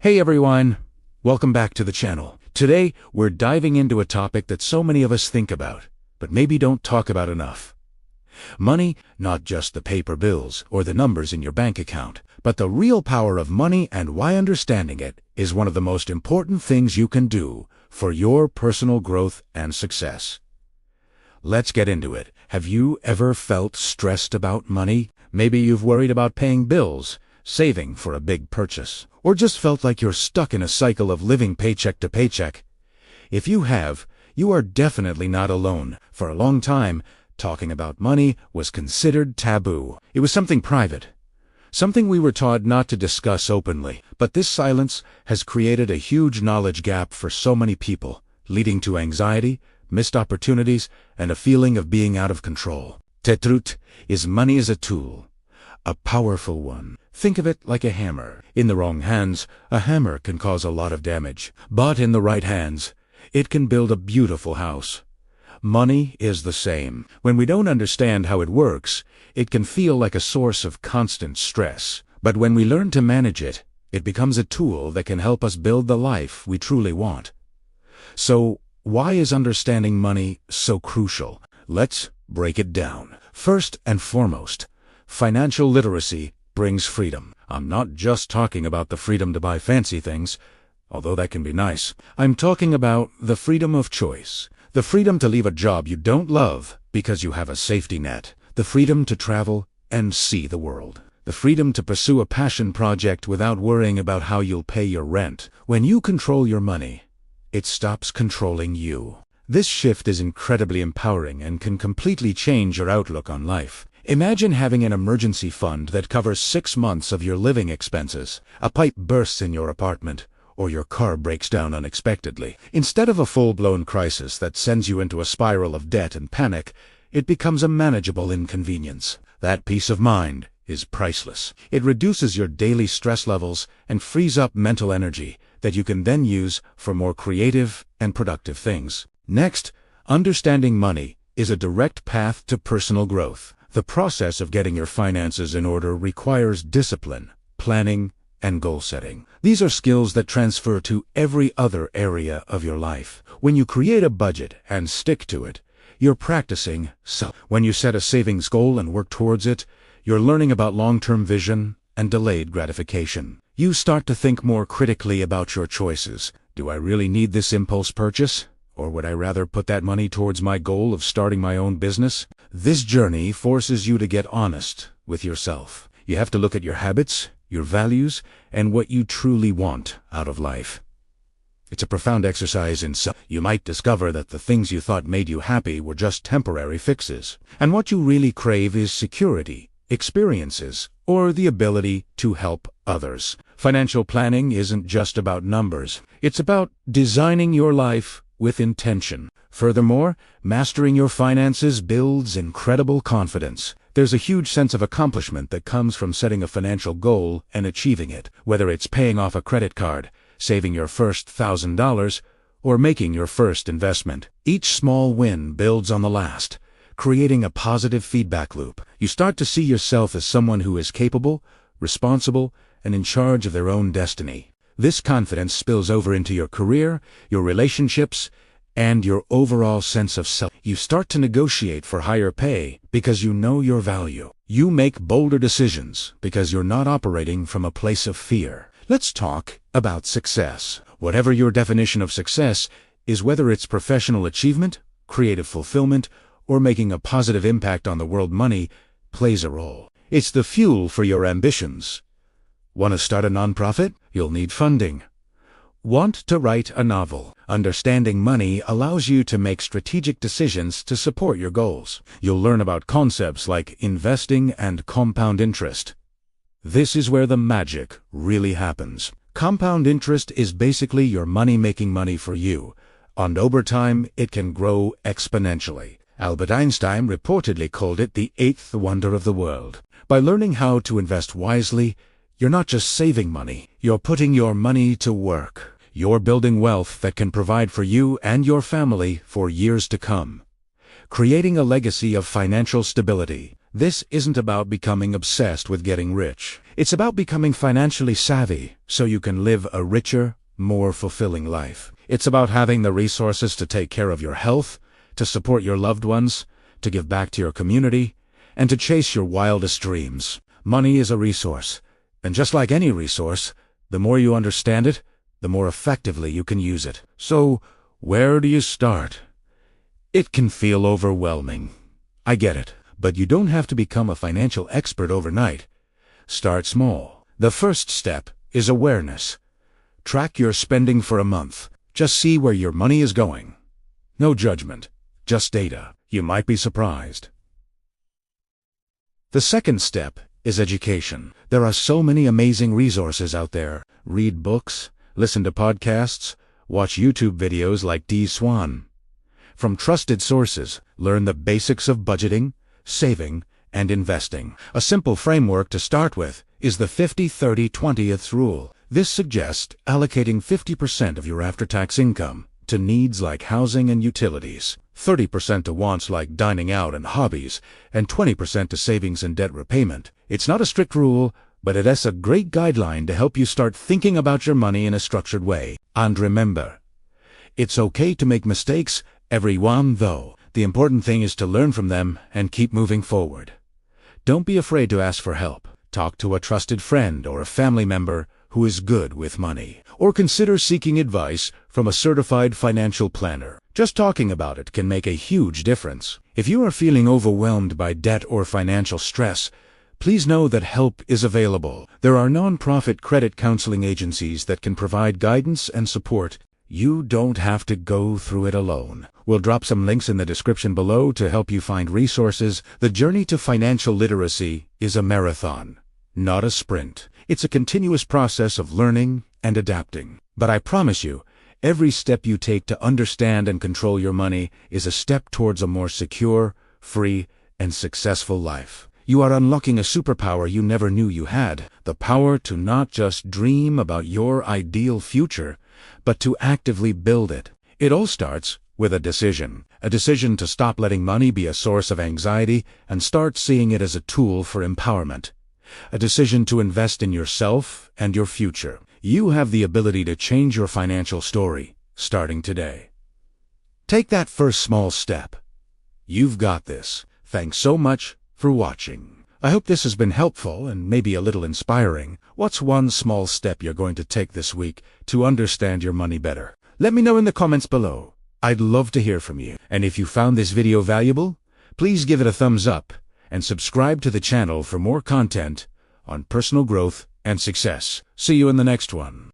Hey everyone, welcome back to the channel. Today, we're diving into a topic that so many of us think about, but maybe don't talk about enough. Money, not just the paper bills or the numbers in your bank account, but the real power of money and why understanding it is one of the most important things you can do for your personal growth and success. Let's get into it. Have you ever felt stressed about money? Maybe you've worried about paying bills, saving for a big purchase, or just felt like you're stuck in a cycle of living paycheck to paycheck. If you have, you are definitely not alone. For a long time, talking about money was considered taboo. It was something private, something we were taught not to discuss openly. But this silence has created a huge knowledge gap for so many people, leading to anxiety, missed opportunities, and a feeling of being out of control. The truth is, money is a tool, a powerful one. Think of it like a hammer. In the wrong hands, a hammer can cause a lot of damage. But in the right hands, it can build a beautiful house. Money is the same. When we don't understand how it works, it can feel like a source of constant stress. But when we learn to manage it, it becomes a tool that can help us build the life we truly want. So, why is understanding money so crucial? Let's break it down. First and foremost, financial literacy brings freedom. I'm not just talking about the freedom to buy fancy things, although that can be nice. I'm talking about the freedom of choice. The freedom to leave a job you don't love because you have a safety net. The freedom to travel and see the world. The freedom to pursue a passion project without worrying about how you'll pay your rent. When you control your money, it stops controlling you. This shift is incredibly empowering and can completely change your outlook on life. Imagine having an emergency fund that covers 6 months of your living expenses. A pipe bursts in your apartment, or your car breaks down unexpectedly. Instead of a full-blown crisis that sends you into a spiral of debt and panic, it becomes a manageable inconvenience. That peace of mind is priceless. It reduces your daily stress levels and frees up mental energy that you can then use for more creative and productive things. Next, understanding money is a direct path to personal growth. The process of getting your finances in order requires discipline, planning, and goal setting. These are skills that transfer to every other area of your life. When you create a budget and stick to it, you're practicing self. When you set a savings goal and work towards it, you're learning about long-term vision and delayed gratification. You start to think more critically about your choices. Do I really need this impulse purchase? Or would I rather put that money towards my goal of starting my own business? This journey forces you to get honest with yourself. You have to look at your habits, your values, and what you truly want out of life. It's a profound exercise in self. You might discover that the things you thought made you happy were just temporary fixes. And what you really crave is security, experiences, or the ability to help others. Financial planning isn't just about numbers. It's about designing your life with intention. Furthermore, mastering your finances builds incredible confidence. There's a huge sense of accomplishment that comes from setting a financial goal and achieving it. Whether it's paying off a credit card, saving your first $1,000, or making your first investment, each small win builds on the last, creating a positive feedback loop. You start to see yourself as someone who is capable, responsible, and in charge of their own destiny. This confidence spills over into your career, your relationships, and your overall sense of self. You start to negotiate for higher pay because you know your value. You make bolder decisions because you're not operating from a place of fear. Let's talk about success. Whatever your definition of success is, whether it's professional achievement, creative fulfillment, or making a positive impact on the world, money plays a role. It's the fuel for your ambitions. Want to start a nonprofit? You'll need funding. Want to write a novel? Understanding money allows you to make strategic decisions to support your goals. You'll learn about concepts like investing and compound interest. This is where the magic really happens. Compound interest is basically your money making money for you, and over time it can grow exponentially. Albert Einstein reportedly called it the 8th wonder of the world. By learning how to invest wisely, you're not just saving money, you're putting your money to work. You're building wealth that can provide for you and your family for years to come. Creating a legacy of financial stability. This isn't about becoming obsessed with getting rich. It's about becoming financially savvy so you can live a richer, more fulfilling life. It's about having the resources to take care of your health, to support your loved ones, to give back to your community, and to chase your wildest dreams. Money is a resource, and just like any resource, the more you understand it, the more effectively you can use it. So, where do you start? It can feel overwhelming. I get it. But you don't have to become a financial expert overnight. Start small. The first step is awareness. Track your spending for a month. Just see where your money is going. No judgment, just data. You might be surprised. The second step is education. There are so many amazing resources out there. Read books, listen to podcasts, watch YouTube videos like D. Swan. From trusted sources, learn the basics of budgeting, saving, and investing. A simple framework to start with is the 50-30-20th rule. This suggests allocating 50% of your after-tax income to needs like housing and utilities, 30% to wants like dining out and hobbies, and 20% to savings and debt repayment. It's not a strict rule, but it is a great guideline to help you start thinking about your money in a structured way. And remember, it's okay to make mistakes, everyone though. The important thing is to learn from them and keep moving forward. Don't be afraid to ask for help. Talk to a trusted friend or a family member who is good with money. Or consider seeking advice from a certified financial planner. Just talking about it can make a huge difference. If you are feeling overwhelmed by debt or financial stress, please know that help is available. There are non-profit credit counseling agencies that can provide guidance and support. You don't have to go through it alone. We'll drop some links in the description below to help you find resources. The journey to financial literacy is a marathon, not a sprint. It's a continuous process of learning and adapting. But I promise you, every step you take to understand and control your money is a step towards a more secure, free, and successful life. You are unlocking a superpower you never knew you had. The power to not just dream about your ideal future, but to actively build it. It all starts with a decision to stop letting money be a source of anxiety and start seeing it as a tool for empowerment. A decision to invest in yourself and your future. You have the ability to change your financial story, starting today. Take that first small step. You've got this. Thanks so much for watching. I hope this has been helpful and maybe a little inspiring. What's one small step you're going to take this week to understand your money better? Let me know in the comments below. I'd love to hear from you. And if you found this video valuable, please give it a thumbs up and subscribe to the channel for more content on personal growth and success. See you in the next one.